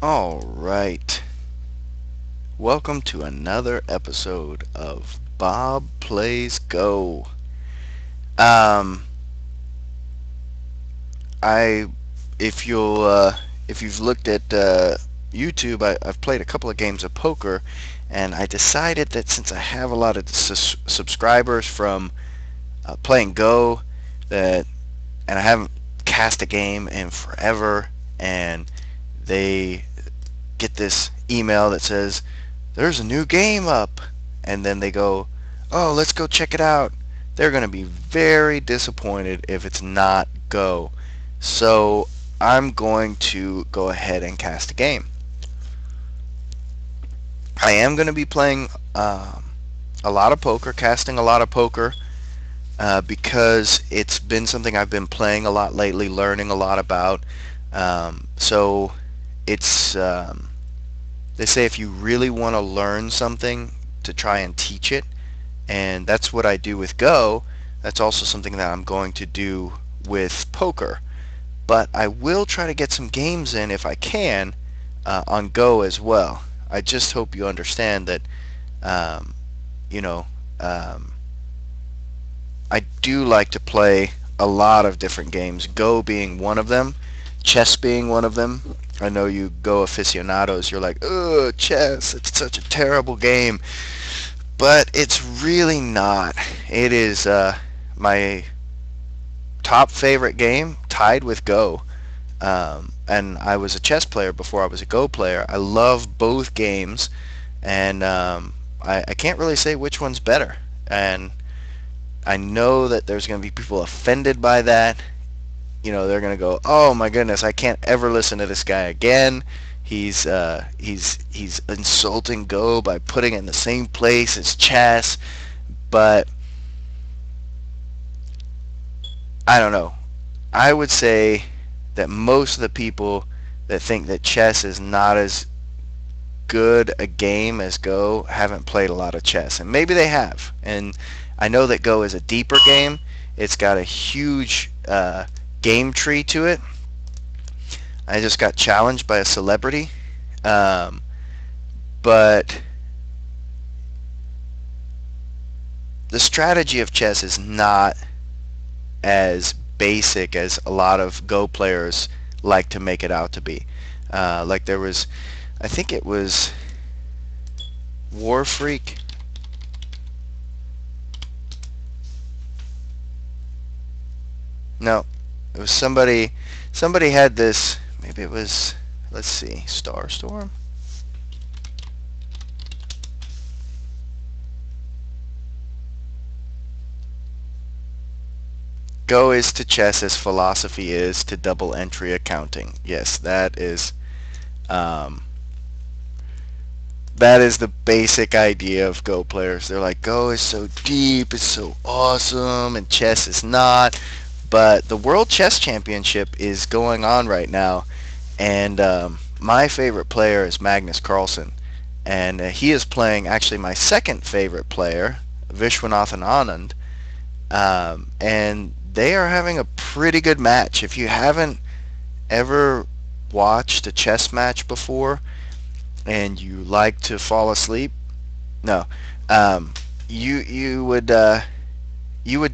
All right. Welcome to another episode of Bob Plays Go. Um, I, if you'll, if you've looked at YouTube, I've played a couple of games of poker, and I decided that since I have a lot of subscribers from playing Go, that, and I haven't cast a game in forever, and they get this email that says there's a new game up, and then they go, oh, let's go check it out. They're going to be very disappointed if it's not Go. So I'm going to go ahead and cast a game. I am going to be playing a lot of poker, casting a lot of poker, because it's been something I've been playing a lot lately, learning a lot about. So it's they say if you really want to learn something, to try and teach it, and that's what I do with Go. That's also something that I'm going to do with poker. But I will try to get some games in if I can on Go as well. I just hope you understand that, um, you know, um, I do like to play a lot of different games, Go being one of them, chess being one of them. I know you Go aficionados, you're like, ugh, chess, it's such a terrible game. But it's really not. It is my top favorite game, tied with Go. And I was a chess player before I was a Go player. I love both games, and I can't really say which one's better. And I know that there's going to be people offended by that. You know, they're going to go, oh my goodness, I can't ever listen to this guy again. He's insulting Go by putting it in the same place as chess. But I don't know. I would say that most of the people that think that chess is not as good a game as Go haven't played a lot of chess, and maybe they have. And I know that Go is a deeper game. It's got a huge game tree to it. I just got challenged by a celebrity, but the strategy of chess is not as basic as a lot of Go players like to make it out to be. Like there was, I think it was War Freak. No, it was somebody. Somebody had this. Maybe it was. Let's see, Starstorm. Go is to chess as philosophy is to double entry accounting. Yes, um, that is the basic idea of Go players. They're like, Go is so deep, it's so awesome, and chess is not. But the World Chess Championship is going on right now, and my favorite player is Magnus Carlsen, and he is playing actually my second favorite player, Vishwanathan Anand, and they are having a pretty good match. If you haven't ever watched a chess match before and you like to fall asleep, no, you would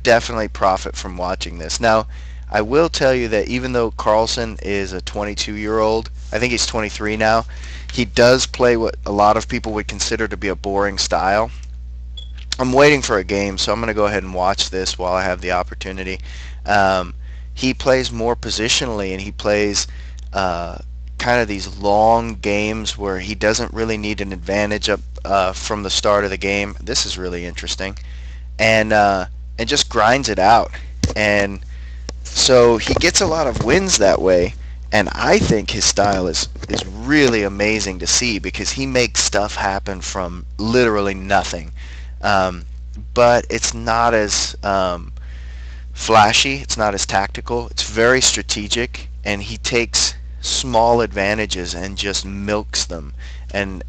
definitely profit from watching this. Now, I will tell you that even though Carlsen is a 22-year-old, I think he's 23 now, he does play what a lot of people would consider to be a boring style. I'm waiting for a game, so I'm going to go ahead and watch this while I have the opportunity. He plays more positionally, and he plays kind of these long games where he doesn't really need an advantage up from the start of the game. This is really interesting, and just grinds it out. And so he gets a lot of wins that way. And I think his style is really amazing to see because he makes stuff happen from literally nothing. But it's not as flashy. It's not as tactical. It's very strategic, and he takes small advantages and just milks them. And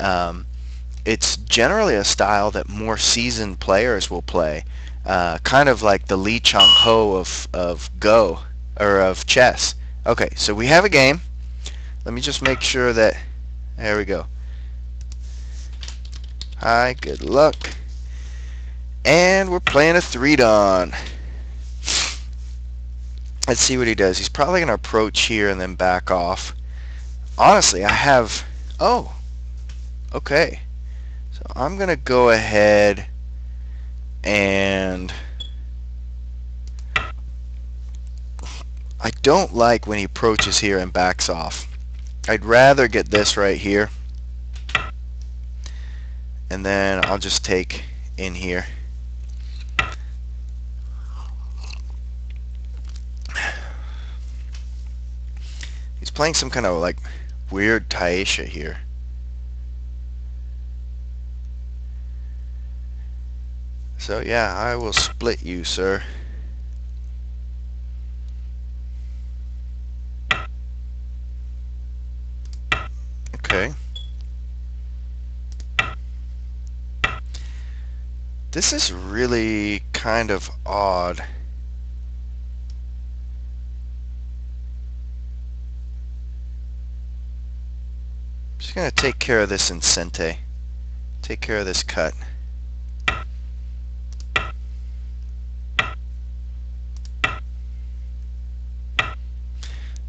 it's generally a style that more seasoned players will play, kind of like the Lee Chang-ho of Go or of chess. Okay, so we have a game. Let me just make sure that There we go. Hi, good luck. And we're playing a 3-Don. Let's see what he does. He's probably going to approach here and then back off. Honestly, I have... Oh, okay. So I'm going to go ahead and... I don't like when he approaches here and backs off. I'd rather get this right here. And then I'll just take in here. He's playing some kind of like weird Taisha here. So yeah, I will split you, sir. Okay. This is really kind of odd. Just gonna take care of this Incente. Take care of this cut.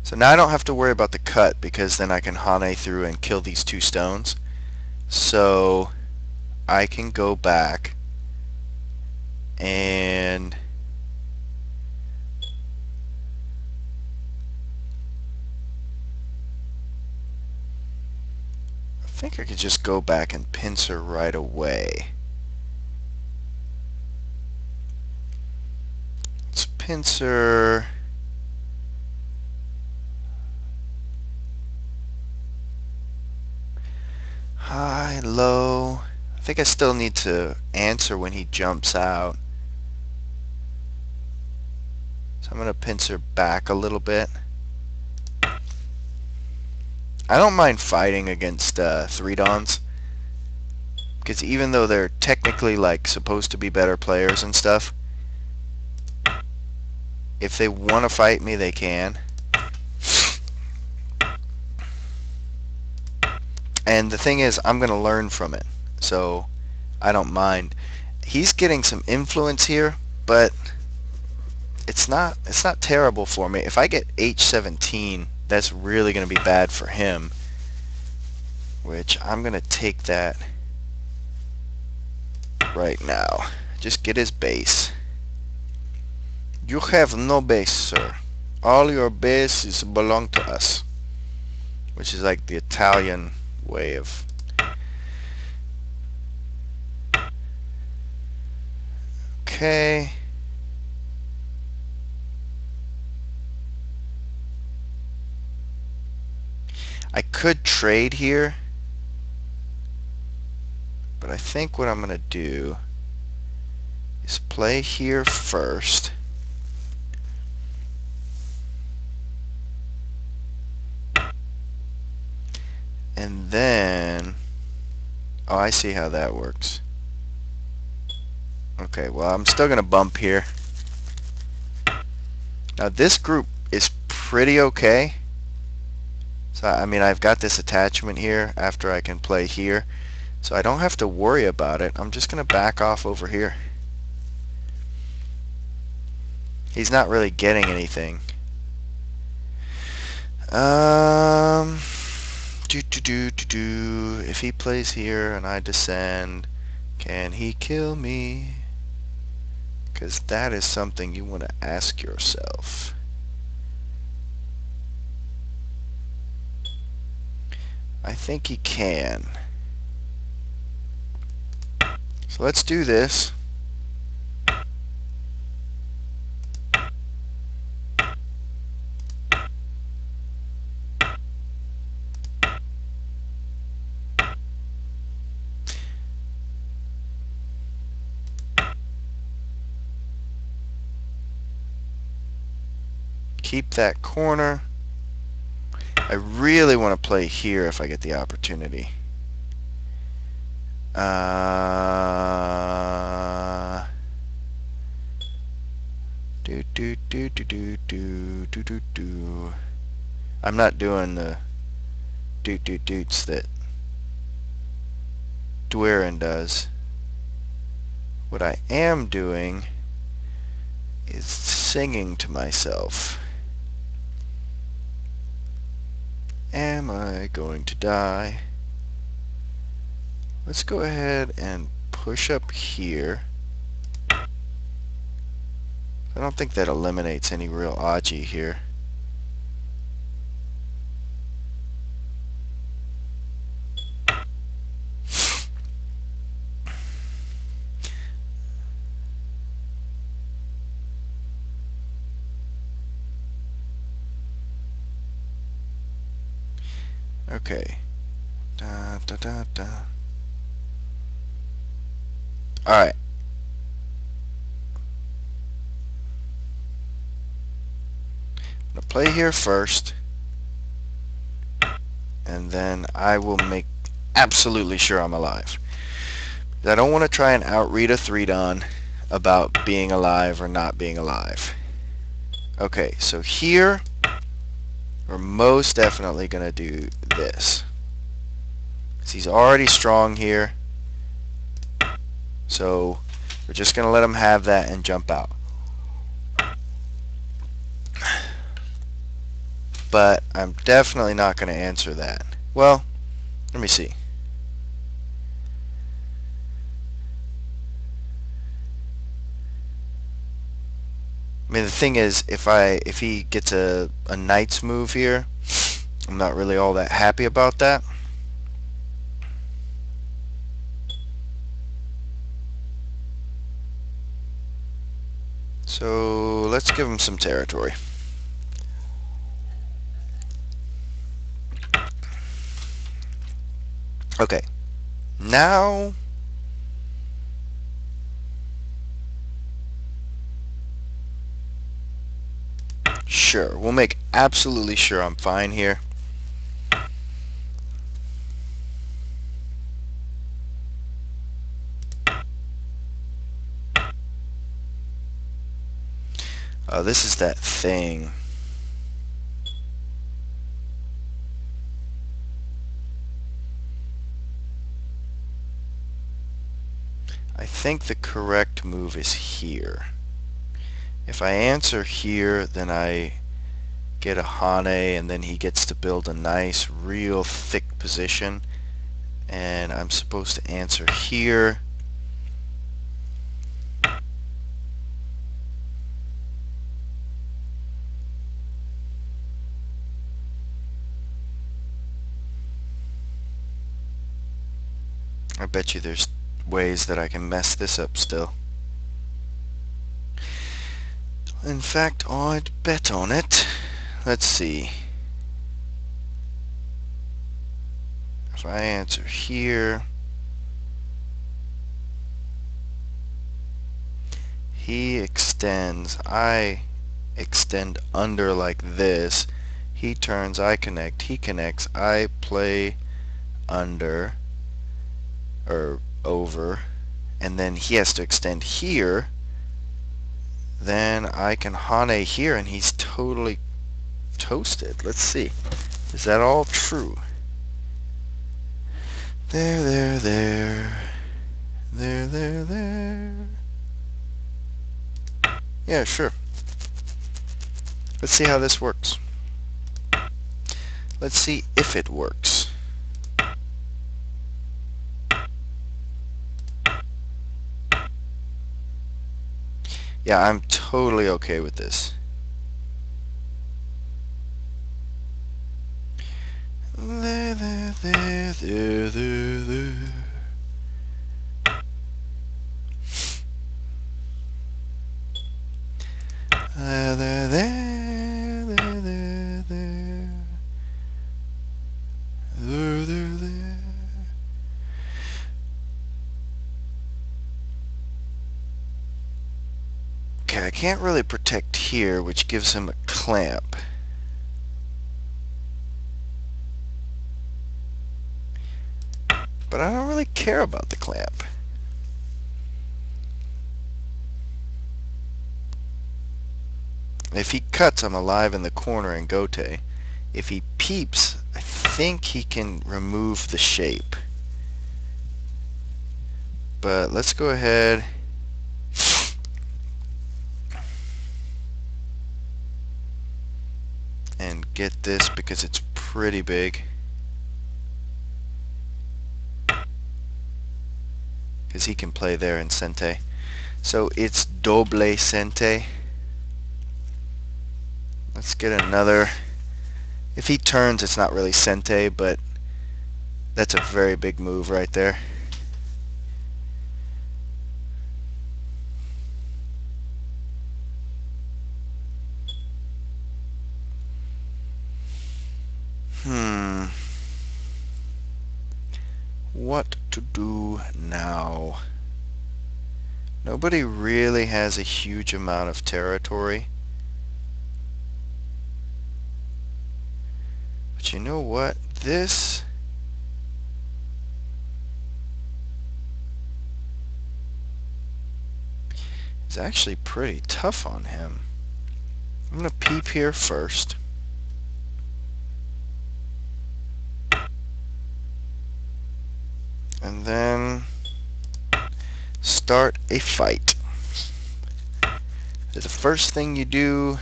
So now I don't have to worry about the cut because then I can Hane through and kill these two stones. So I can go back and I think I could just go back and pincer right away. Let's pincer. High, low. I think I still need to answer when he jumps out. So I'm going to pincer back a little bit. I don't mind fighting against 3-Dons. Because even though they're technically like supposed to be better players and stuff, if they want to fight me, they can. And the thing is, I'm going to learn from it. So I don't mind. He's getting some influence here, but it's not terrible for me. If I get H17, that's really going to be bad for him. Which I'm going to take that right now. Just get his base. You have no base, sir. All your bases belong to us. Which is like the Italian way of... Okay. I could trade here, but I think what I'm going to do is play here first. And then, oh, I see how that works. Okay, well, I'm still going to bump here. Now, this group is pretty okay. So, I mean, I've got this attachment here after I can play here. So I don't have to worry about it. I'm just going to back off over here. He's not really getting anything. If he plays here and I descend, can he kill me? Because that is something you want to ask yourself. I think he can. So let's do this. Keep that corner. I really want to play here if I get the opportunity. I'm not doing the doot-doot-doots that Dwayne does. What I am doing is singing to myself. Am I going to die? Let's go ahead and push up here. I don't think that eliminates any real Aji here. Okay. Da, da, da, da. Alright. I'm going to play here first, and then I will make absolutely sure I'm alive. I don't want to try and outread a 3-don about being alive or not being alive. Okay, so here we're most definitely going to do this. He's already strong here, so we're just going to let him have that and jump out. But I'm definitely not going to answer that. Well, let me see. I mean, the thing is, if he gets a knight's move here, I'm not really all that happy about that. So let's give him some territory. Okay, now sure, we'll make absolutely sure I'm fine here. This is that thing. I think the correct move is here. If I answer here, then I get a Hane, and then he gets to build a nice, real thick position. And I'm supposed to answer here. I bet you there's ways that I can mess this up still. In fact, I'd bet on it. Let's see. If I answer here, he extends, I extend under like this. He turns, I connect, he connects, I play under or over, and then he has to extend here. Then I can Hane here, and he's totally toasted. Let's see. Is that all true? There, there, there. There, there, there. Yeah, sure. Let's see how this works. Let's see if it works. Yeah, I'm totally okay with this. There, there, there, there, there, there. There, there, there, there, there, there. There, there, there. Okay, I can't really protect here, which gives him a clamp. But I don't really care about the clamp. If he cuts, I'm alive in the corner in Gote. If he peeps, I think he can remove the shape. But let's go ahead and get this because it's pretty big. Because he can play there in Sente. So it's doble Sente. Let's get another. If he turns, it's not really Sente, but that's a very big move right there. What to do now? Nobody really has a huge amount of territory. But you know what? This is actually pretty tough on him. I'm going to peep here first. And then start a fight. The first thing you do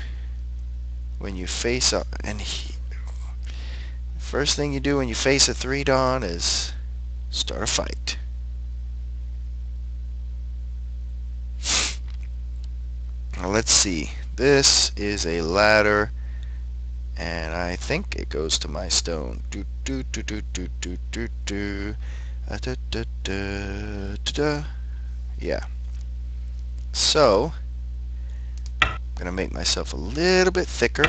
when you face a first thing you do when you face a 3-Dawn is start a fight. Now let's see. This is a ladder, and I think it goes to my stone. Do do do do do do do do. Da, da, da, da, da. Yeah. So I'm gonna make myself a little bit thicker.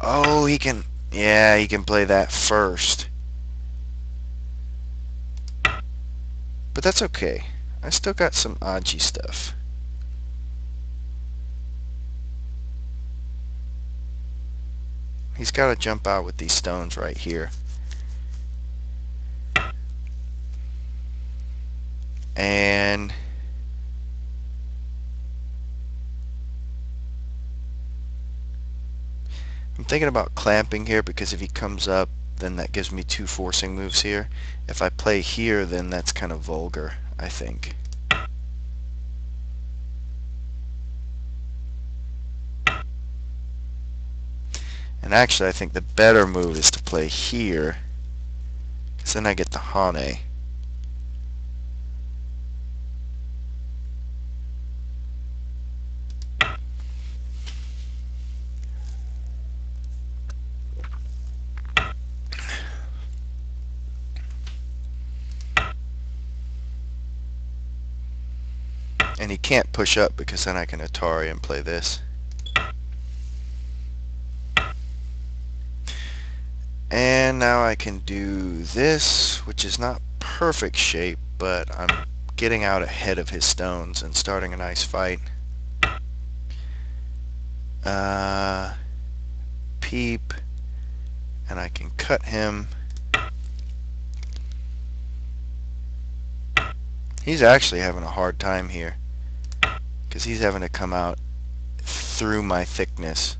Oh, he can. Yeah, he can play that first. But that's okay. I still got some Aji stuff. He's got to jump out with these stones right here. And I'm thinking about clamping here because if he comes up, then that gives me 2 forcing moves here. If I play here, then that's kind of vulgar, I think. And actually, I think the better move is to play here, because then I get the Hane. And he can't push up because then I can Atari and play this. And now I can do this, which is not perfect shape, but I'm getting out ahead of his stones and starting a nice fight. Peep, and I can cut him. He's actually having a hard time here because he's having to come out through my thickness.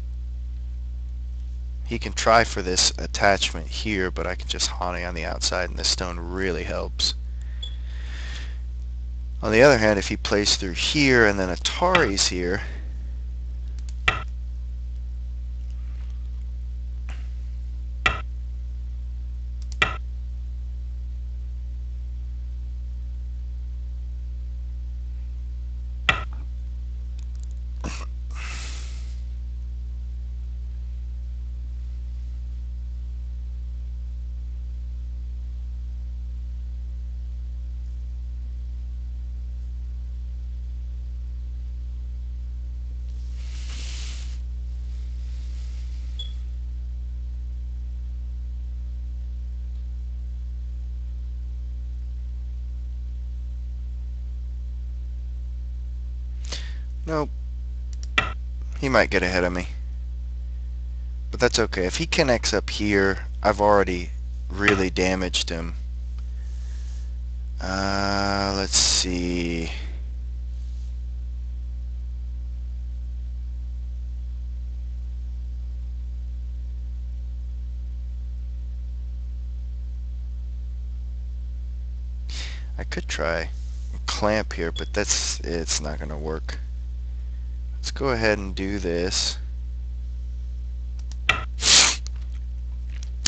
He can try for this attachment here, but I can just Hane on the outside, and this stone really helps. On the other hand, if he plays through here and then Atari's here, nope, he might get ahead of me. But that's okay. If he connects up here, I've already really damaged him. Let's see. I could try a clamp here, but it's not going to work. Let's go ahead and do this.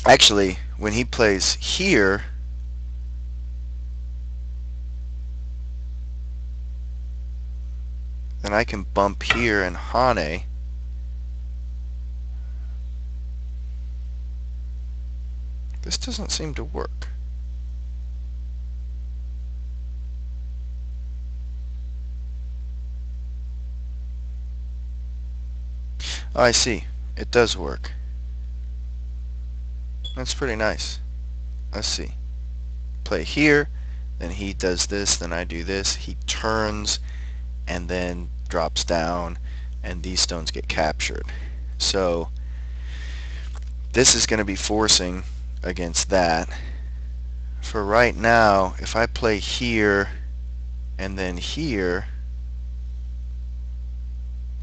Actually, when he plays here, then I can bump here and Hane. This doesn't seem to work. Oh, I see. It does work. That's pretty nice. Let's see. Play here, then he does this, then I do this. He turns and then drops down, and these stones get captured. So this is going to be forcing against that. For right now, if I play here and then here,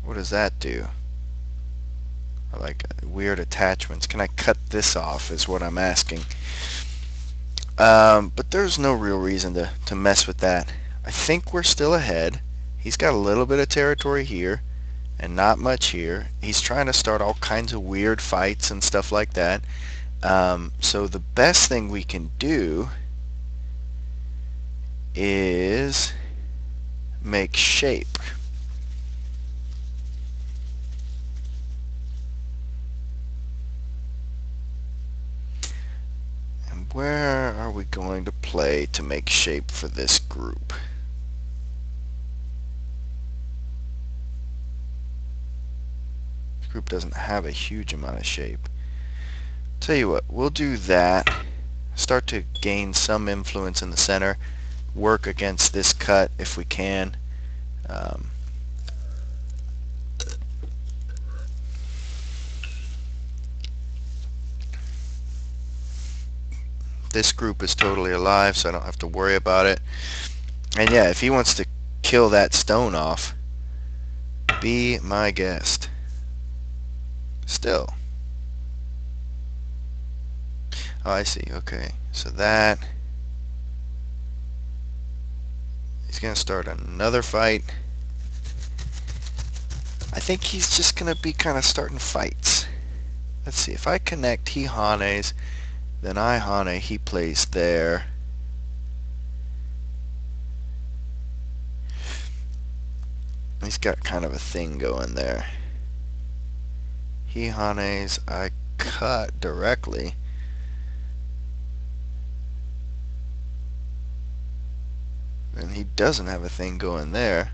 what does that do? I like weird attachments. Can I cut this off is what I'm asking. But there's no real reason to mess with that. I think we're still ahead. He's got a little bit of territory here and not much here. He's trying to start all kinds of weird fights and stuff like that. So the best thing we can do is make shape. And where are we going to play to make shape for this group? This group doesn't have a huge amount of shape. Tell you what, we'll do that. Start to gain some influence in the center. Work against this cut if we can. This group is totally alive, so I don't have to worry about it. And yeah, if he wants to kill that stone off, be my guest. Still. Oh, I see. Okay. So that... he's going to start another fight. I think he's just going to be kind of starting fights. Let's see. If I connect, he Hanes, then I Hane, he plays there. He's got kind of a thing going there. He Hanes, I cut directly. And he doesn't have a thing going there.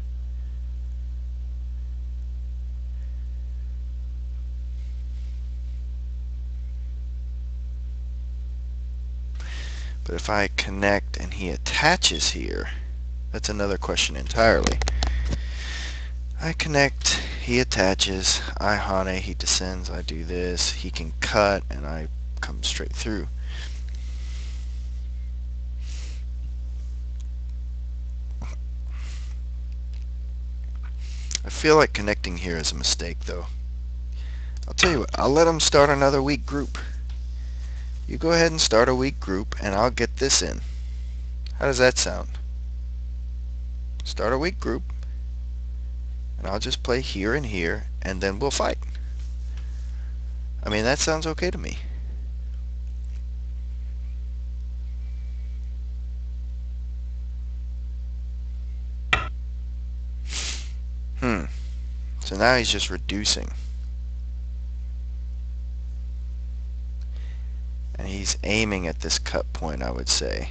But if I connect and he attaches here, that's another question entirely. I connect, he attaches, I Hane, he descends, I do this, he can cut, and I come straight through. I feel like connecting here is a mistake, though. I'll tell you what, I'll let him start another weak group. You go ahead and start a weak group, and I'll get this in. How does that sound? Start a weak group, and I'll just play here and here, and then we'll fight. I mean, that sounds okay to me. So now he's just reducing. And he's aiming at this cut point, I would say.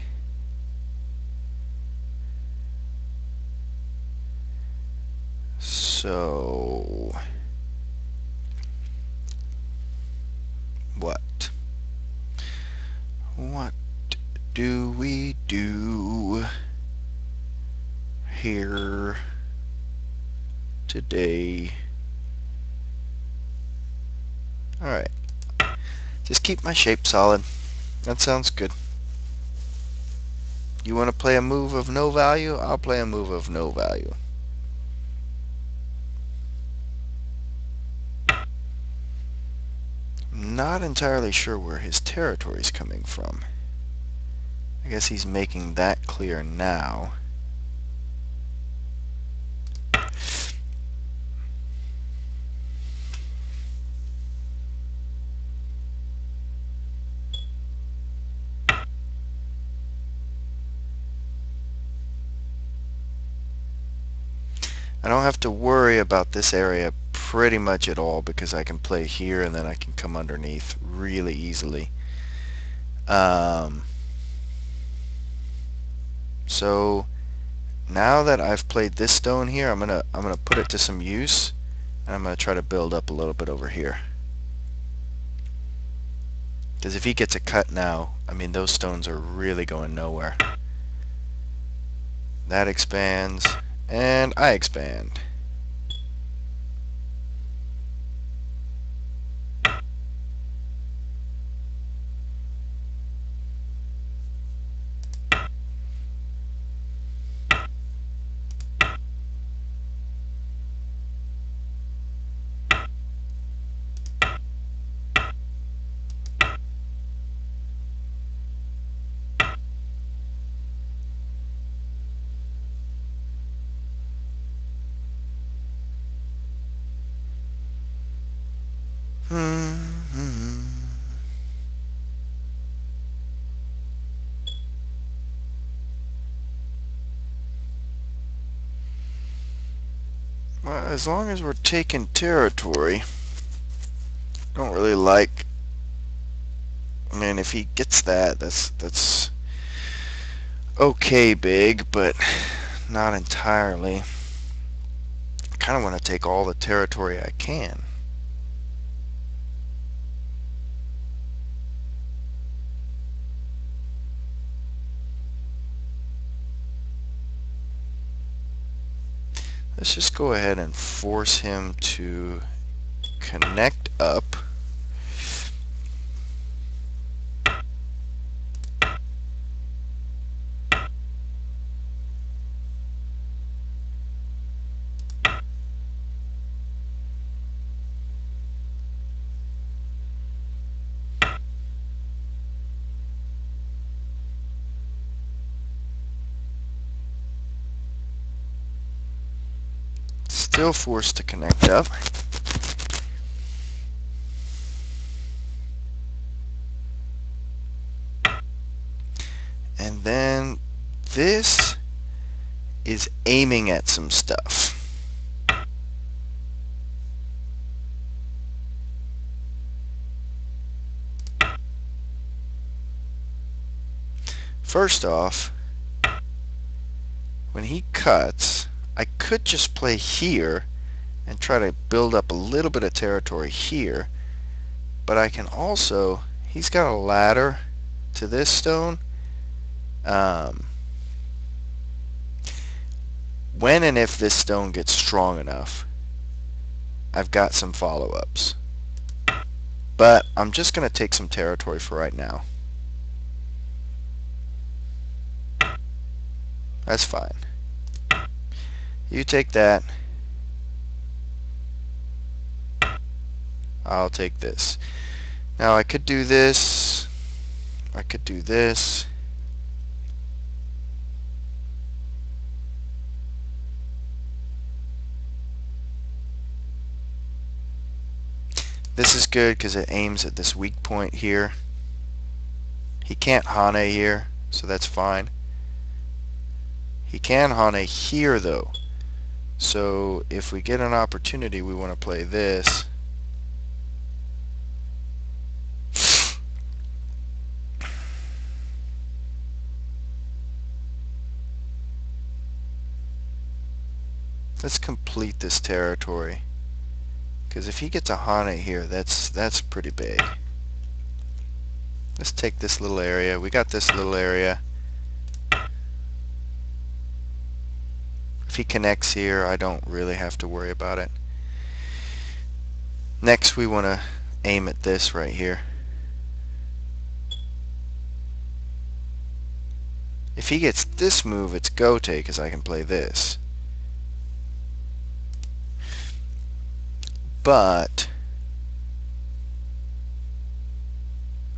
So what do we do here today? Alright, just keep my shape solid. That sounds good. You want to play a move of no value? I'll play a move of no value. Not entirely sure where his territory is coming from. I guess he's making that clear now. I don't have to worry about this area pretty much at all because I can play here and then I can come underneath really easily. So now that I've played this stone here, I'm gonna put it to some use, and I'm gonna try to build up a little bit over here. Because if he gets a cut now, I mean those stones are really going nowhere. That expands, and I expand. Well, as long as we're taking territory, I don't really like. I mean, if he gets that, that's okay big, but not entirely. I kind of want to take all the territory I can. Let's just go ahead and force him to connect up. Still forced to connect up. And then this is aiming at some stuff. First off, when he cuts, I could just play here and try to build up a little bit of territory here, but I can also, he's got a ladder to this stone. When and if this stone gets strong enough, I've got some follow-ups. But I'm just going to take some territory for right now. That's fine. You take that. I'll take this. Now I could do this. I could do this. This is good because it aims at this weak point here. He can't Hane here, so that's fine. He can Hane here though. So if we get an opportunity, we want to play this. Let's complete this territory. Because if he gets a Hane here, that's pretty big. Let's take this little area. We got this little area. If he connects here, I don't really have to worry about it. Next, we want to aim at this right here. If he gets this move, it's Gote, because I can play this. But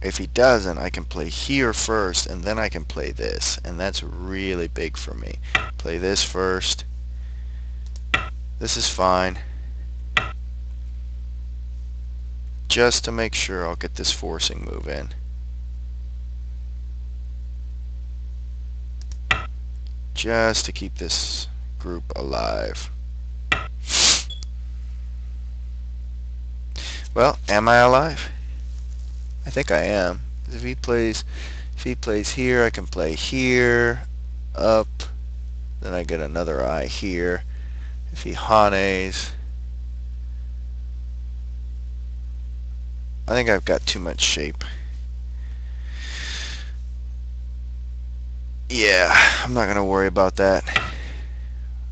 If he doesn't, I can play here first, and then I can play this, and that's really big for me. Play this first. This is fine. Just to make sure I'll get this forcing move in. Just to keep this group alive. Well, am I alive? I think I am. If he plays here, I can play here, up, then I get another eye here. If he hanes, I think I've got too much shape. Yeah, I'm not gonna worry about that.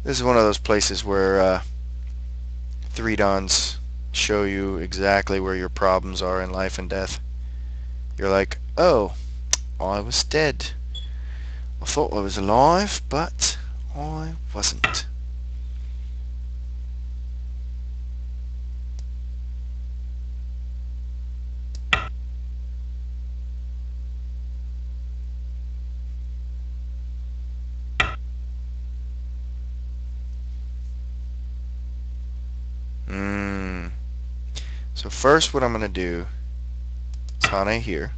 This is one of those places where 3-dans show you exactly where your problems are in life and death. You're like, oh, I was dead. I thought I was alive, but I wasn't. So first what I'm going to do is hane here.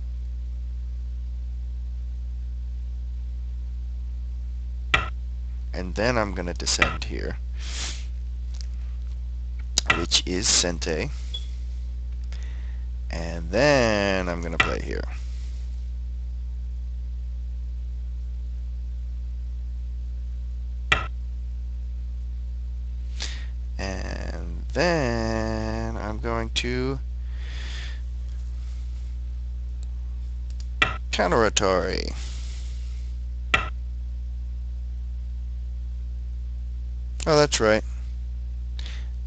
And then I'm going to descend here, which is sente. And then I'm going to play here. And then I'm going to counter-atari. Oh, that's right.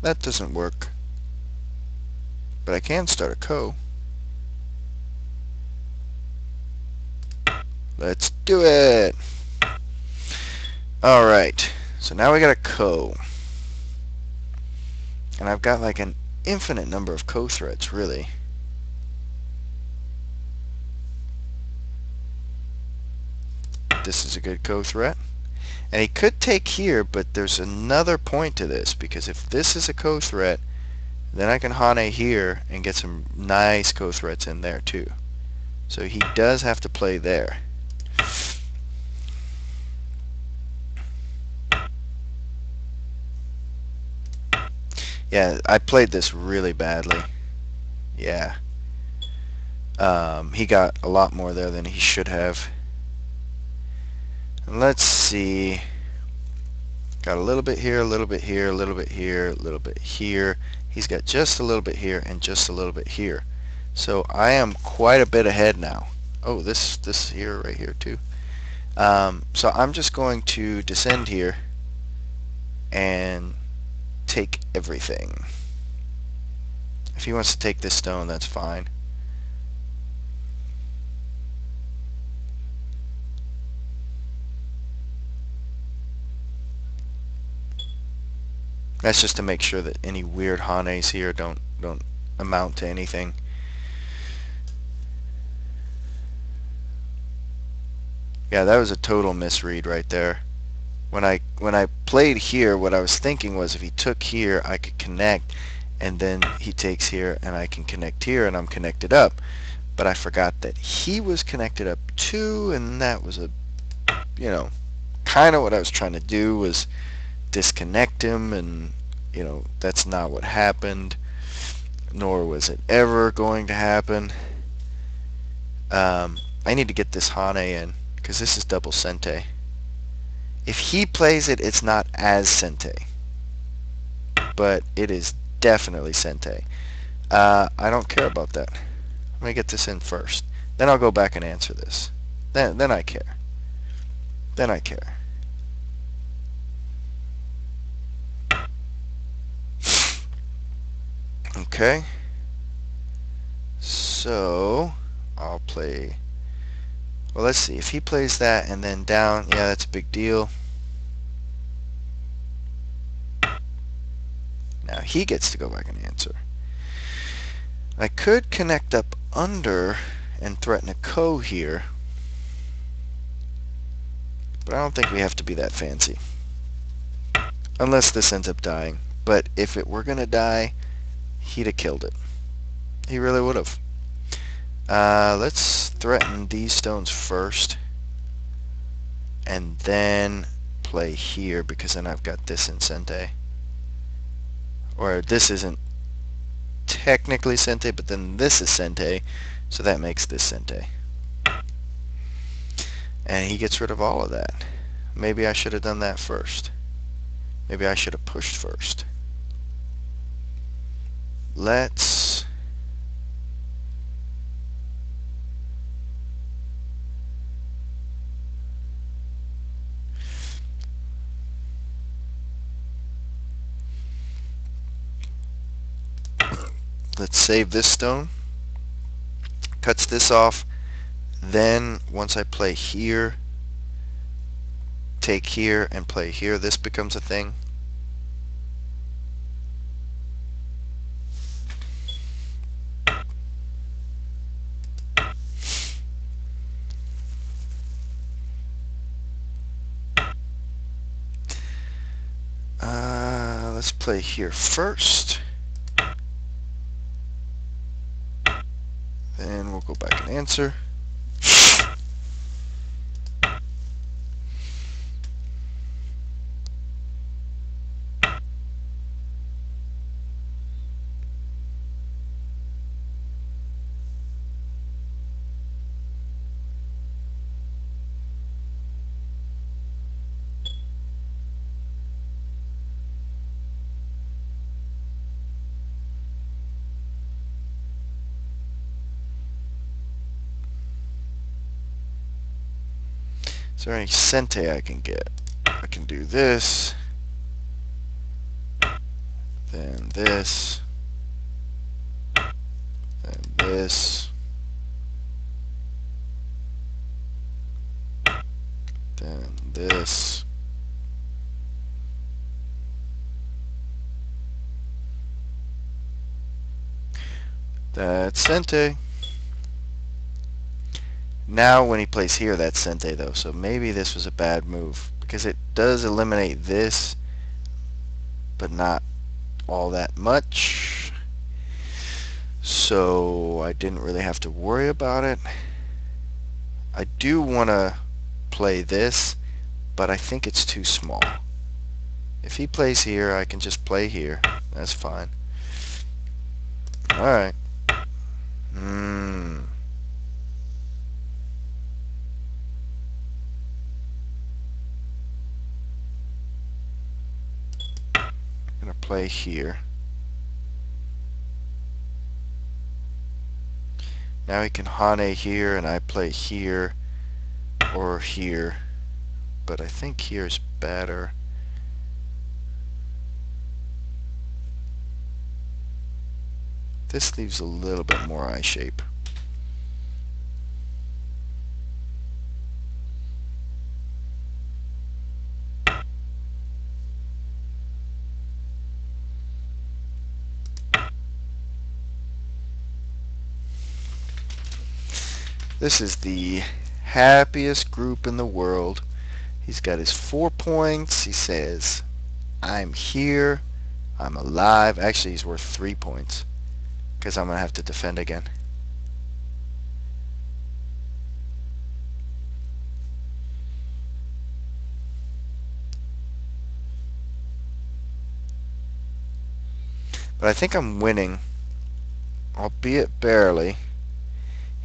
That doesn't work. But I can start a ko. Let's do it! Alright, so now we got a ko. And I've got like an infinite number of ko threats, really. This is a good ko threat. And he could take here, but there's another point to this, because if this is a ko threat, then I can hane here and get some nice ko threats in there too. So he does have to play there. Yeah, I played this really badly. Yeah. He got a lot more there than he should have. And let's see. Got a little bit here, a little bit here, a little bit here, a little bit here. He's got just a little bit here and just a little bit here. So I am quite a bit ahead now. Oh, this here, right here too. So I'm just going to descend here and take everything. If he wants to take this stone, that's fine. That's just to make sure that any weird hanes here don't amount to anything. Yeah, that was a total misread right there. When I played here, what I was thinking was if he took here, I could connect, and then he takes here, and I can connect here, and I'm connected up. But I forgot that he was connected up too, and that was kind of what I was trying to do was disconnect him, and that's not what happened, nor was it ever going to happen. I need to get this hane in because this is double sente. If he plays it, it's not as sente, but it is definitely sente. I don't care about that. Let me get this in first, then I'll go back and answer this. Then I care. Then I care. Okay, so I'll play, well, let's see, if he plays that and then down, yeah, that's a big deal. Now he gets to go back and answer. I could connect up under and threaten a ko here. But I don't think we have to be that fancy. Unless this ends up dying. But if it were going to die, he'd have killed it. He really would have. Let's threaten these stones first. And then play here, because then I've got this in Sente. Or this isn't technically Sente, but then this is Sente. So that makes this Sente. And he gets rid of all of that. Maybe I should have done that first. Maybe I should have pushed first. Let's save this stone. Cuts this off. Then once I play here, take here and play here, this becomes a thing. Let's play here first. Then we'll go back and answer. Is there any Sente I can get? I can do this, then this, then this, then this. That's Sente. Now when he plays here, that's Sente though, so maybe this was a bad move, because it does eliminate this, but not all that much. So I didn't really have to worry about it. I do want to play this, but I think it's too small. If he plays here, I can just play here. That's fine. Alright. Gonna play here. Now he can Hane here, and I play here or here, but I think here's better. This leaves a little bit more eye shape. This is the happiest group in the world. He's got his 4 points. He says, I'm here, I'm alive. Actually, he's worth 3 points, because I'm going to have to defend again. But I think I'm winning, albeit barely.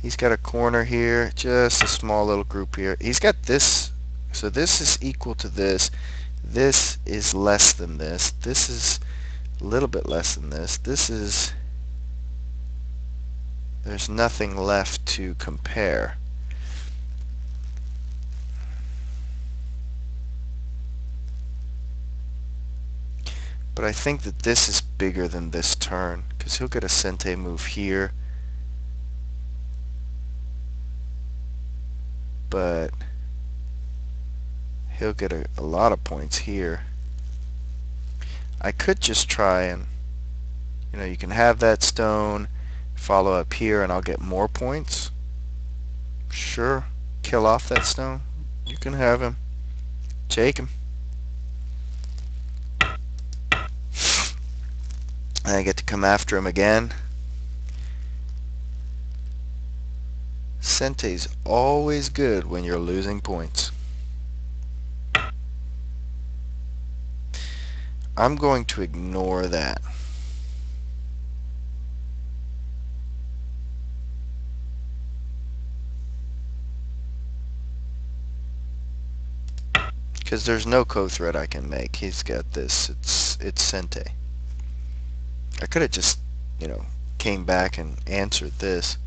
He's got a corner here, just a small little group here. He's got this, so this is equal to this. This is less than this. This is a little bit less than this. This is, there's nothing left to compare. But I think that this is bigger than this turn, because he'll get a Sente move here. But he'll get a lot of points here. I could just try and, you can have that stone, follow up here, and I'll get more points. Sure. Kill off that stone. You can have him. Take him. I get to come after him again. Sente's always good when you're losing points. I'm going to ignore that. Because there's no co-thread I can make. He's got this. It's Sente. I could have just, you know, came back and answered this.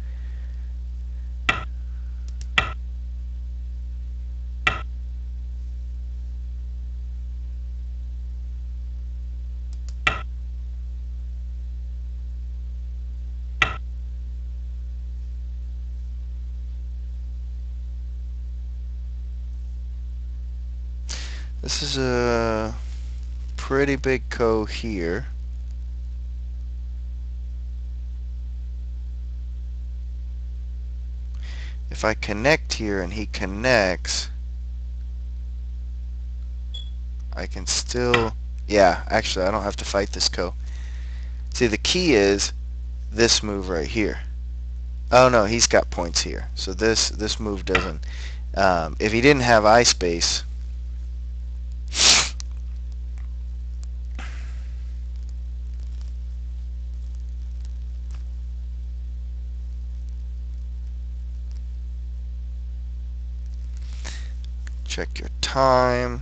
This is a pretty big ko here. If I connect here and he connects, I can still, yeah, actually I don't have to fight this ko. See, the key is this move right here. Oh no, he's got points here. So this move doesn't, if he didn't have eye space, check your time.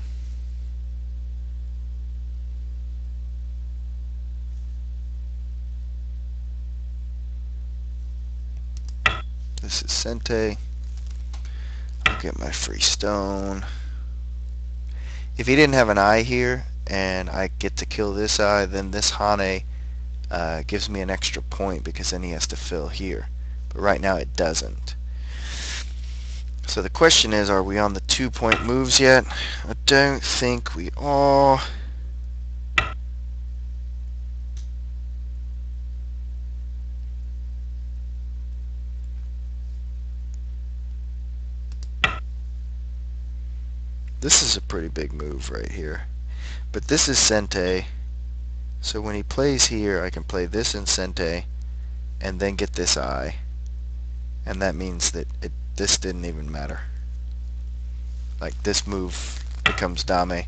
This is Sente. I'll get my free stone. If he didn't have an eye here and I get to kill this eye, then this Hane gives me an extra point because then he has to fill here. But right now it doesn't. So the question is, are we on the 2-point moves yet? I don't think we are. This is a pretty big move right here. But this is Sente. So when he plays here, I can play this in Sente and then get this eye. And that means that this didn't even matter. Like, this move becomes Dame.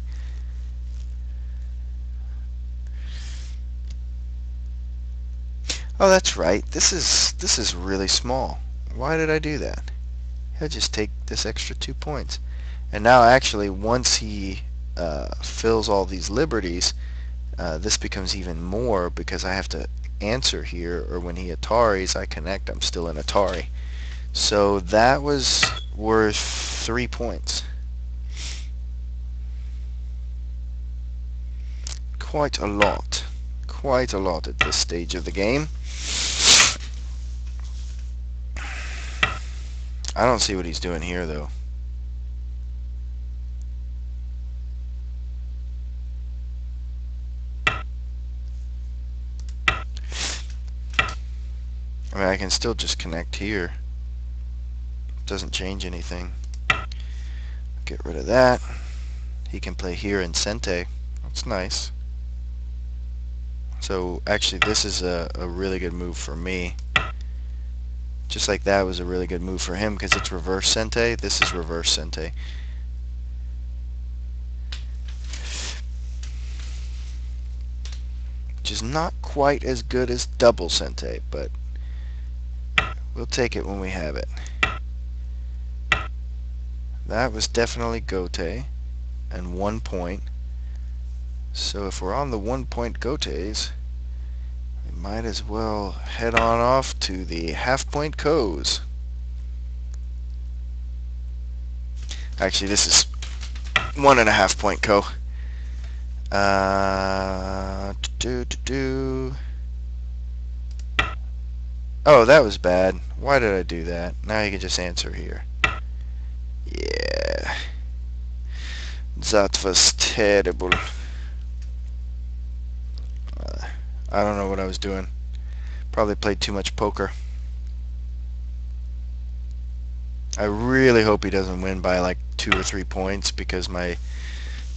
Oh, that's right. This is really small. Why did I do that? He'll just take this extra 2 points. And now actually, once he fills all these liberties, this becomes even more because I have to answer here, or when he Ataris, I connect, I'm still in Atari. So that was worth 3 points. Quite a lot. Quite a lot at this stage of the game. I don't see what he's doing here, though. I mean, I can still just connect here. Doesn't change anything. Get rid of that. He can play here in Sente. That's nice. So actually this is a really good move for me. Just like that was a really good move for him because it's reverse Sente. This is reverse Sente. Which is not quite as good as double Sente, but we'll take it when we have it. That was definitely Gote and 1 point. So if we're on the 1-point Gotes, we might as well head on off to the half-point Kos. Actually, this is 1.5-point Ko. Oh, that was bad. Why did I do that? Now you can just answer here. Yeah. That was terrible. I don't know what I was doing. Probably played too much poker. I really hope he doesn't win by like 2 or 3 points because my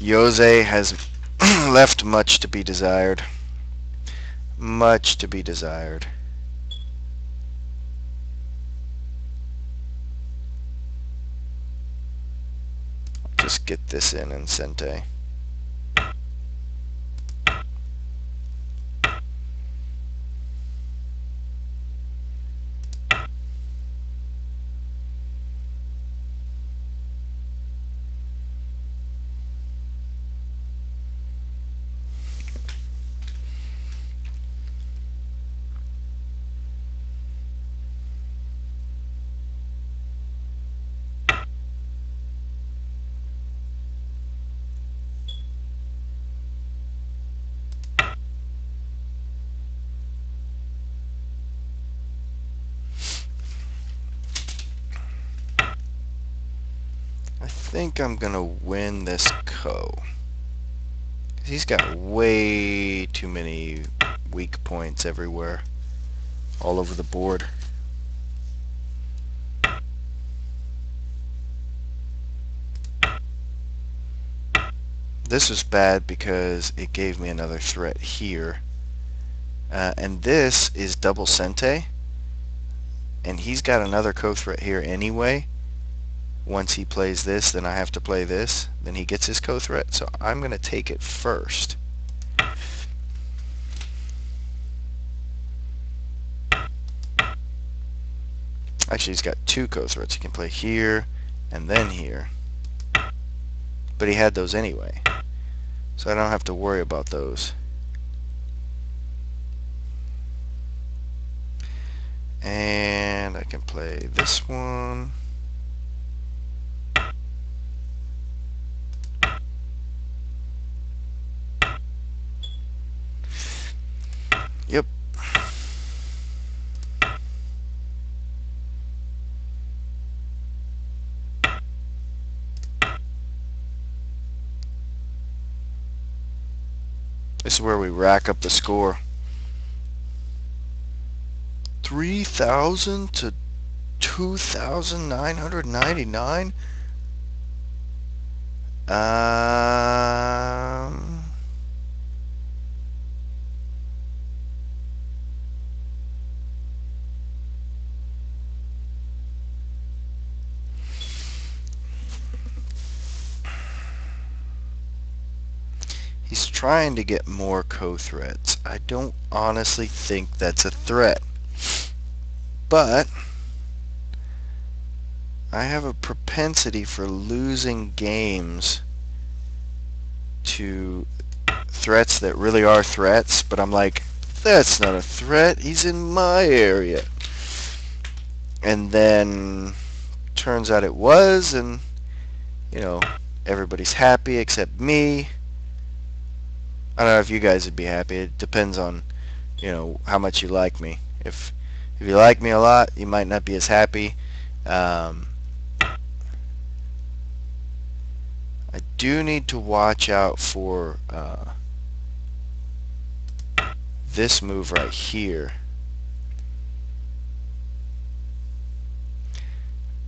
Jose has left much to be desired. Much to be desired. Just get this in Sente. I think I'm gonna win this Ko. He's got way too many weak points everywhere, all over the board. This was bad because it gave me another threat here. And this is double Sente, and he's got another co-threat here anyway. Once he plays this, then I have to play this. Then he gets his co-threat, so I'm going to take it first. Actually, he's got two co-threats. He can play here and then here. But he had those anyway, so I don't have to worry about those. And I can play this one. Yep. This is where we rack up the score. 3,000 to 2,999. He's trying to get more co-threats. I don't honestly think that's a threat. But I have a propensity for losing games to threats that really are threats, but I'm like, that's not a threat, he's in my area. And then turns out it was, and you know, everybody's happy except me. I don't know if you guys would be happy. It depends on, you know, how much you like me. If you like me a lot, you might not be as happy. I do need to watch out for this move right here.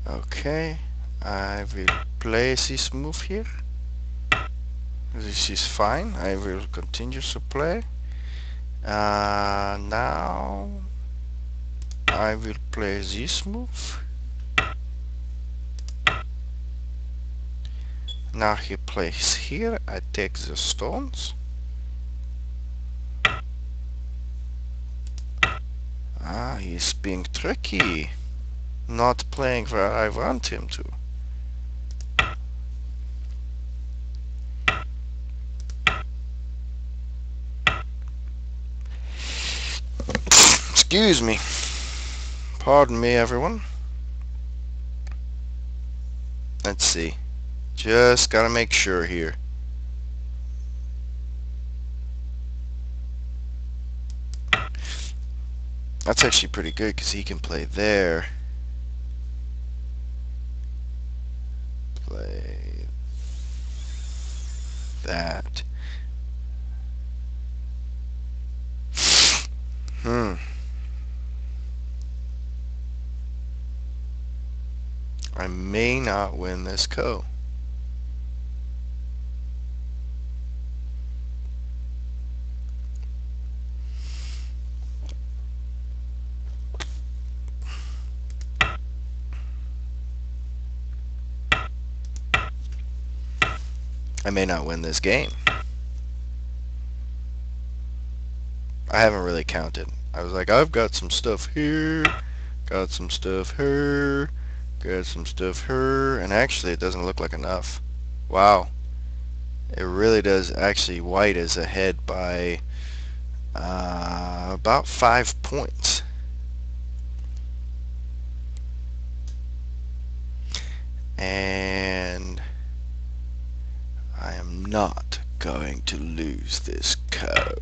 Okay, I will place this move here. This is fine. I will continue to play. Now I will play this move. Now he plays here. I take the stones. He's being tricky. Not playing where I want him to. Excuse me. Pardon me, everyone. Let's see. Just gotta make sure here. That's actually pretty good because he can play there. Play that. I may not win this ko. I may not win this game. I haven't really counted. I was like, I've got some stuff here, got some stuff here, got some stuff here, and actually it doesn't look like enough. Wow. It really does. Actually, white is ahead by about 5 points. And I am not going to lose this ko.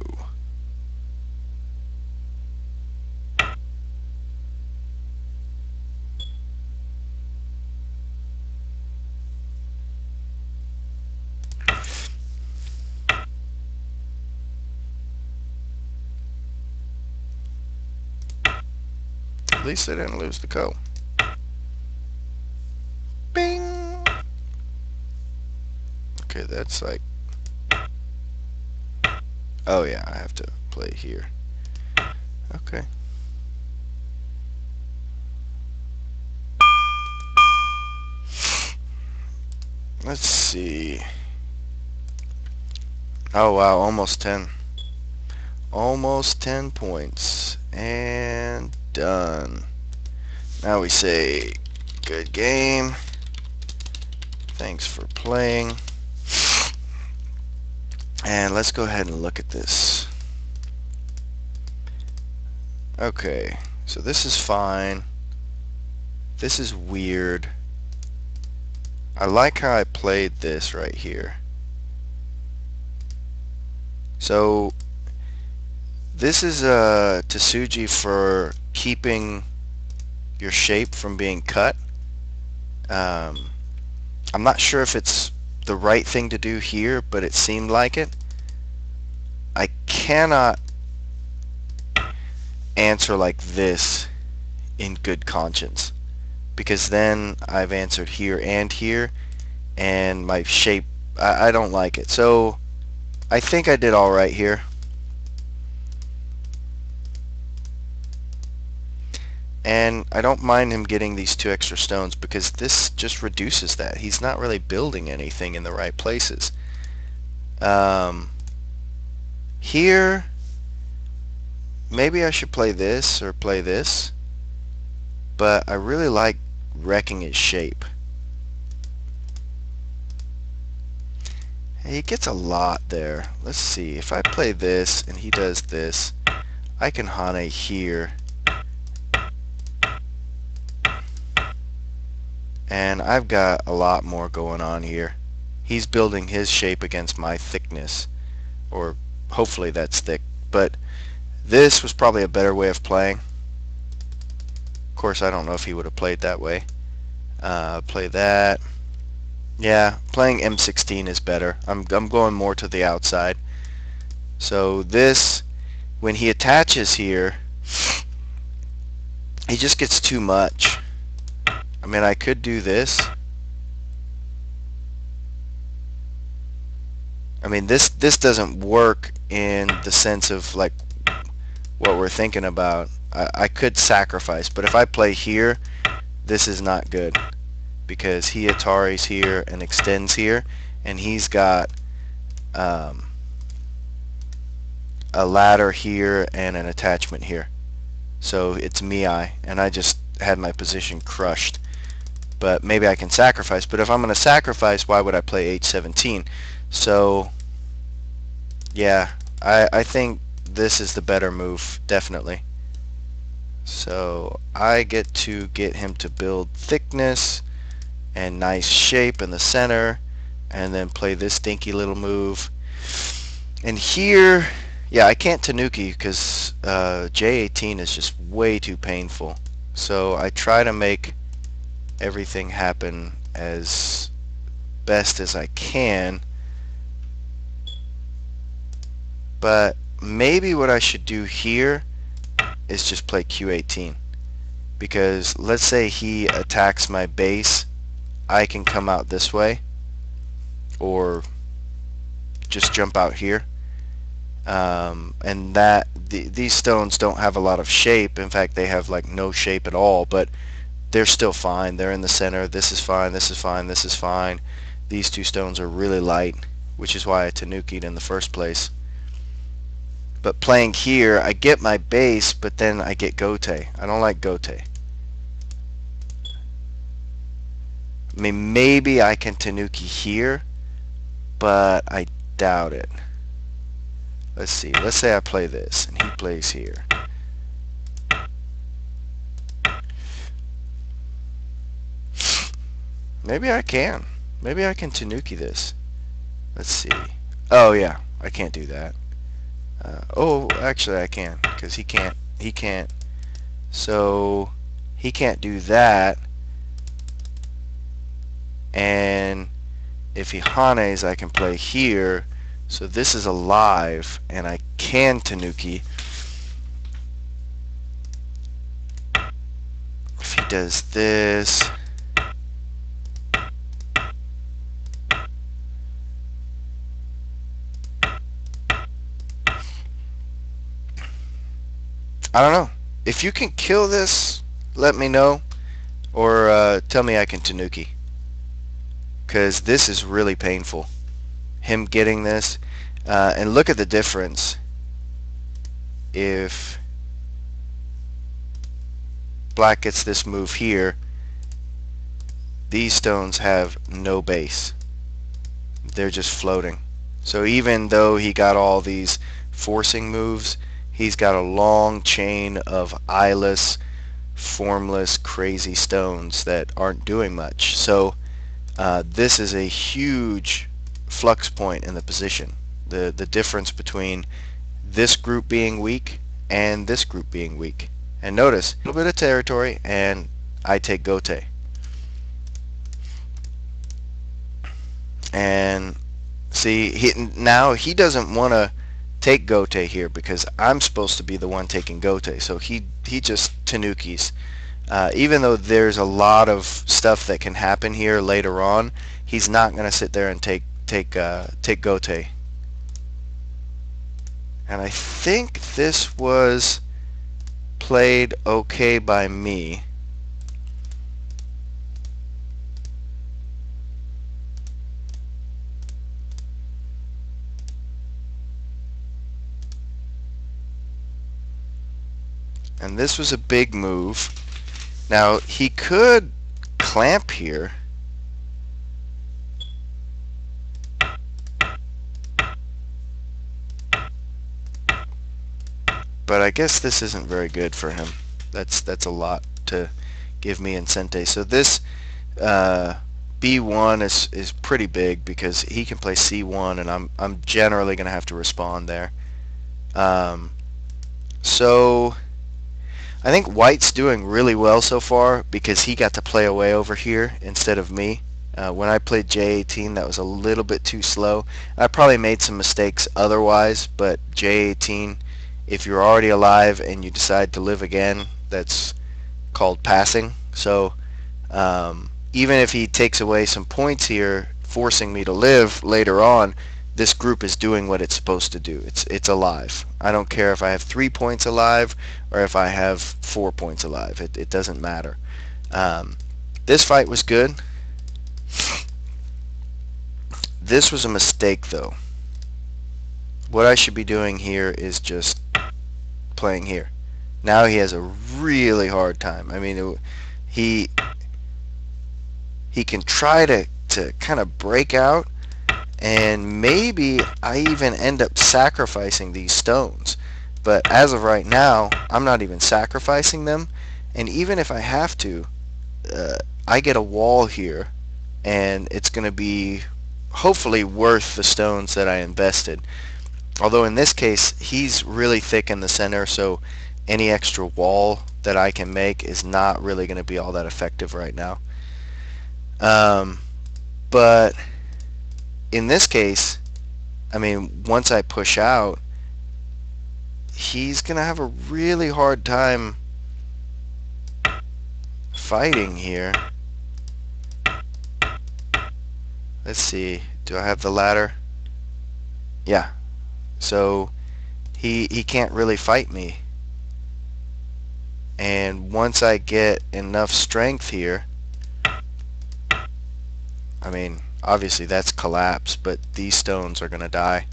At least I didn't lose the ko. Bing! Okay, that's like... Oh yeah, I have to play here. Okay. Let's see. Oh wow, almost 10. Almost 10 points. And done. Now we say, good game. Thanks for playing. And let's go ahead and look at this. Okay, so this is fine. This is weird. I like how I played this right here. So this is a Tsuji for keeping your shape from being cut. I'm not sure if it's the right thing to do here, but it seemed like it. I cannot answer like this in good conscience, because then I've answered here, and my shape, I don't like it. So I think I did all right here. And I don't mind him getting these 2 extra stones, because this just reduces that. He's not really building anything in the right places. Here, maybe I should play this or play this, but I really like wrecking his shape. He gets a lot there. Let's see, if I play this and he does this, I can Hane here. And I've got a lot more going on here. He's building his shape against my thickness, or hopefully that's thick, but this was probably a better way of playing. Of course, I don't know if he would have played that way. Play that. Yeah, playing M16 is better. I'm going more to the outside. So this, when he attaches here, he just gets too much. I mean, I could do this. I mean, this doesn't work in the sense of like what we're thinking about. I could sacrifice, but if I play here, this is not good, because he Ataris here and extends here, and he's got a ladder here and an attachment here. So it's Miai, and I just had my position crushed. But maybe I can sacrifice. But if I'm going to sacrifice, why would I play H17? So yeah, I think this is the better move, definitely. So I get to get him to build thickness and nice shape in the center, and then play this dinky little move. And here, yeah, I can't Tanuki because J18 is just way too painful. So I try to make everything happen as best as I can. But maybe what I should do here is just play Q18, because let's say he attacks my base, I can come out this way or just jump out here. And these stones don't have a lot of shape. In fact, they have like no shape at all, but they're still fine. They're in the center. This is fine, this is fine, this is fine. These two stones are really light, which is why I tanukied in the first place. But playing here, I get my base, but then I get Gote. I don't like Gote. I mean, maybe I can tanuki here, but I doubt it. Let's see. Let's say I play this, and he plays here. Maybe I can. Maybe I can tanuki this. Let's see. Oh, yeah. I can't do that. Oh, actually I can, because he can't. He can't. So, he can't do that. And if he hanes, I can play here. So this is alive, and I can tanuki. If he does this, I don't know. If you can kill this, let me know, or tell me I can tanuki, because this is really painful. Him getting this, and look at the difference. If black gets this move here, these stones have no base. They're just floating. So even though he got all these forcing moves, he's got a long chain of eyeless, formless, crazy stones that aren't doing much. So this is a huge flux point in the position. The difference between this group being weak and this group being weak. And notice, a little bit of territory, and I take Gote. And see, now he doesn't want to take Gote here because I'm supposed to be the one taking Gote. So he just tanukis. Even though there's a lot of stuff that can happen here later on, he's not going to sit there and take Gote. And I think this was played okay by me. And this was a big move. Now he could clamp here. But I guess this isn't very good for him. That's a lot to give me in Sente. So this B1 is pretty big because he can play C1, and I'm generally going to have to respond there. So I think White's doing really well so far because he got to play away over here instead of me. When I played J18, that was a little bit too slow. I probably made some mistakes otherwise, but J18, if you're already alive and you decide to live again, that's called passing. So even if he takes away some points here, forcing me to live later on, this group is doing what it's supposed to do. It's alive. I don't care if I have 3 points alive or if I have 4 points alive. It doesn't matter. This fight was good. This was a mistake, though. What I should be doing here is just playing here. Now he has a really hard time. I mean, he can try to kind of break out, and maybe I even end up sacrificing these stones. But as of right now, I'm not even sacrificing them. And even if I have to, I get a wall here, and it's going to be hopefully worth the stones that I invested. Although in this case, he's really thick in the center, so any extra wall that I can make is not really going to be all that effective right now. But in this case, I mean, once I push out, he's going to have a really hard time fighting here. Let's see. Do I have the ladder? Yeah. So he can't really fight me. And once I get enough strength here, I mean, obviously that's collapse, but these stones are going to die.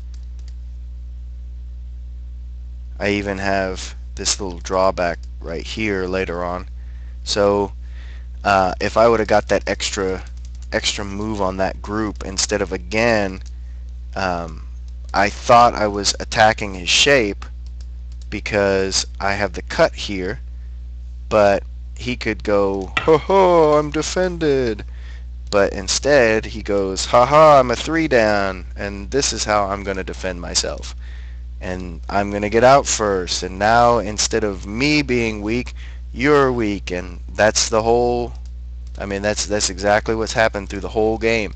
I even have this little drawback right here later on. So if I would have got that extra move on that group instead of again, I thought I was attacking his shape because I have the cut here, but he could go, ho ho, I'm defended. But instead he goes, haha, I'm a 3 down, and this is how I'm going to defend myself. And I'm going to get out first, and now instead of me being weak, you're weak. And that's the whole, I mean, that's exactly what's happened through the whole game.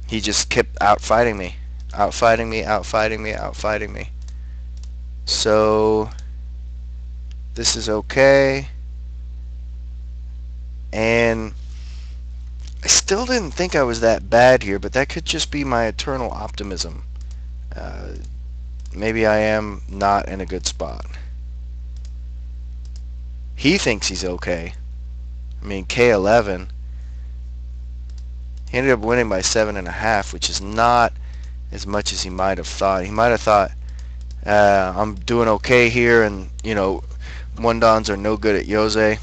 He just kept outfighting me, outfighting me, outfighting me, outfighting me. So this is okay. And I still didn't think I was that bad here, but that could just be my eternal optimism. Maybe I am not in a good spot. He thinks he's okay. I mean, K11. He ended up winning by 7.5, which is not as much as he might have thought. He might have thought, I'm doing okay here, and, you know, 1-dans are no good at Jose.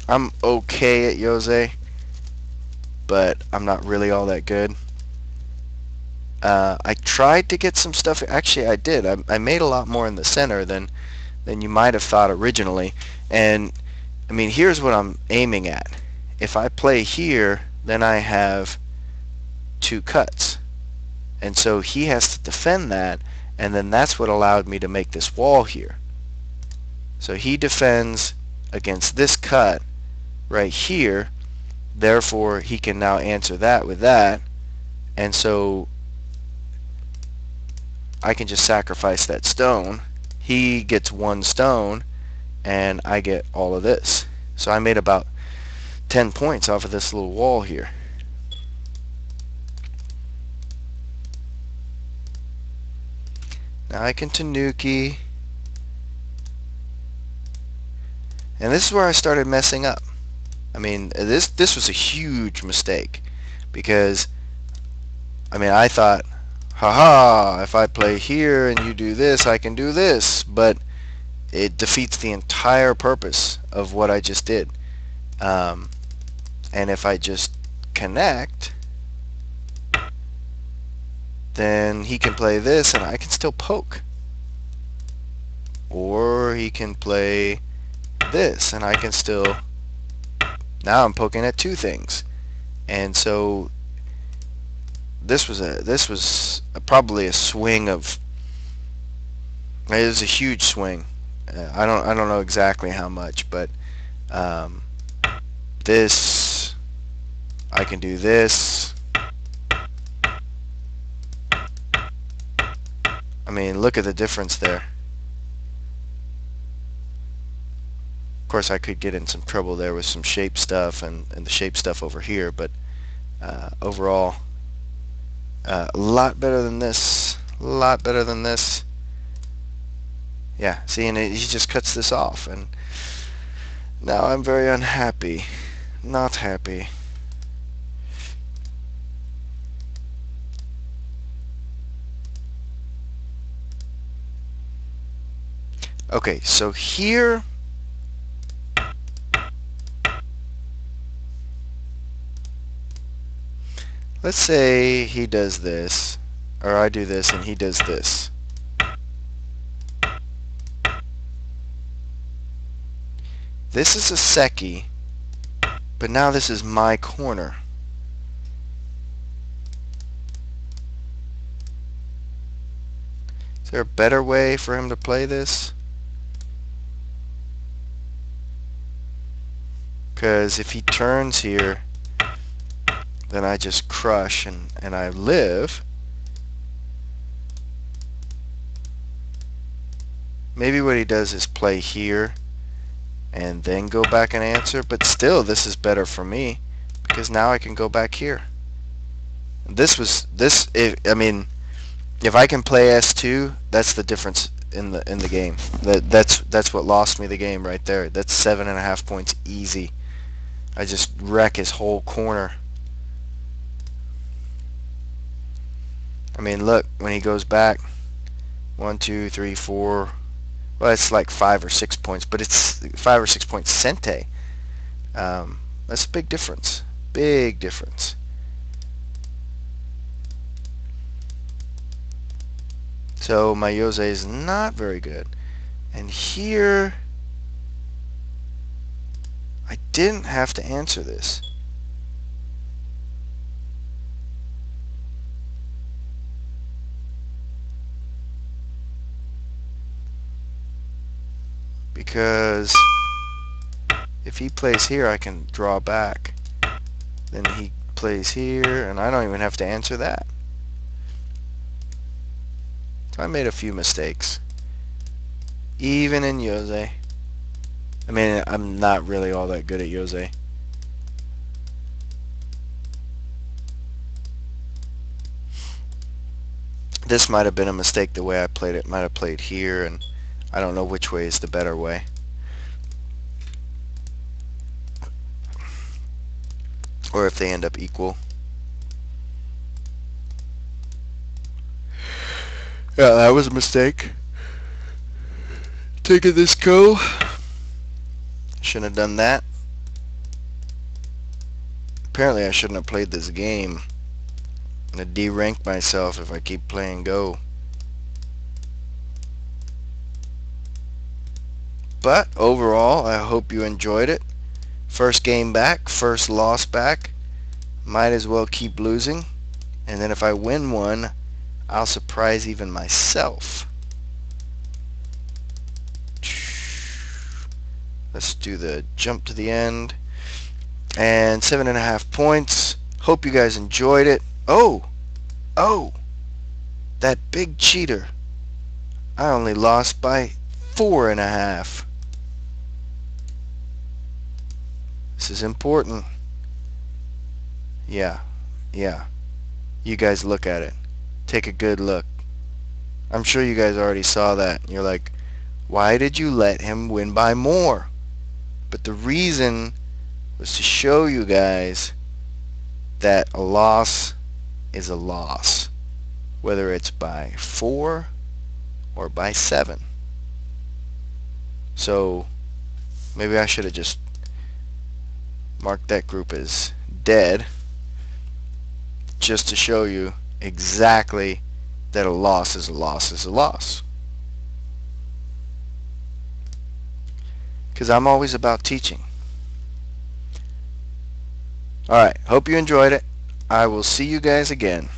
I'm okay at Jose, but I'm not really all that good. I tried to get some stuff. Actually, I did. I made a lot more in the center than you might have thought originally. And, I mean, here's what I'm aiming at. If I play here, then I have 2 cuts. And so he has to defend that, and then that's what allowed me to make this wall here. So he defends against this cut right here, therefore he can now answer that with that, and so I can just sacrifice that stone. He gets 1 stone, and I get all of this. So I made about 10 points off of this little wall here. Now I can Tanuki, and this is where I started messing up. I mean, this was a huge mistake, because I mean, I thought, haha, if I play here and you do this, I can do this, but it defeats the entire purpose of what I just did. And if I just connect, then he can play this and I can still poke. Or he can play this and I can still, now I'm poking at 2 things. And so this was probably a swing of, it was a huge swing. I don't know exactly how much, but this, I can do this. I mean, look at the difference there. Of course, I could get in some trouble there with some shape stuff and the shape stuff over here, but overall, a lot better than this. A lot better than this. Yeah, see, and he just cuts this off, and now I'm very unhappy. Not happy. Okay, so here, let's say he does this, or I do this and he does this. This is a Seki, but now this is my corner. Is there a better way for him to play this? Because if he turns here, then I just crush and I live. Maybe what he does is play here, and then go back and answer. But still, this is better for me because now I can go back here. I mean, if I can play S2, that's the difference in the game. That's what lost me the game right there. That's 7.5 points easy. I just wreck his whole corner. I mean, look, when he goes back, 1, 2, 3, 4. Well, it's like 5 or 6 points, but it's 5 or 6 points cente. That's a big difference. Big difference. So my Jose is not very good. And here, I didn't have to answer this. Because if he plays here, I can draw back. Then he plays here, and I don't even have to answer that. So I made a few mistakes. Even in Jose. I mean, I'm not really all that good at Jose. This might have been a mistake the way I played it. Might have played here, and I don't know which way is the better way. Or if they end up equal. Yeah, that was a mistake. Taking this go. Shouldn't have done that. Apparently I shouldn't have played this game. I'm going to de-rank myself if I keep playing Go. But overall, I hope you enjoyed it. First game back, first loss back. Might as well keep losing. And then if I win one, I'll surprise even myself. Let's do the jump to the end. And 7.5 points. Hope you guys enjoyed it. Oh, that big cheater. I only lost by 4.5. This is important. Yeah. You guys look at it. Take a good look. I'm sure you guys already saw that. You're like, why did you let him win by more? But the reason was to show you guys that a loss is a loss, whether it's by 4 or by 7. So maybe I should have just marked that group as dead, just to show you exactly that a loss is a loss is a loss. Because I'm always about teaching. Alright, hope you enjoyed it. I will see you guys again.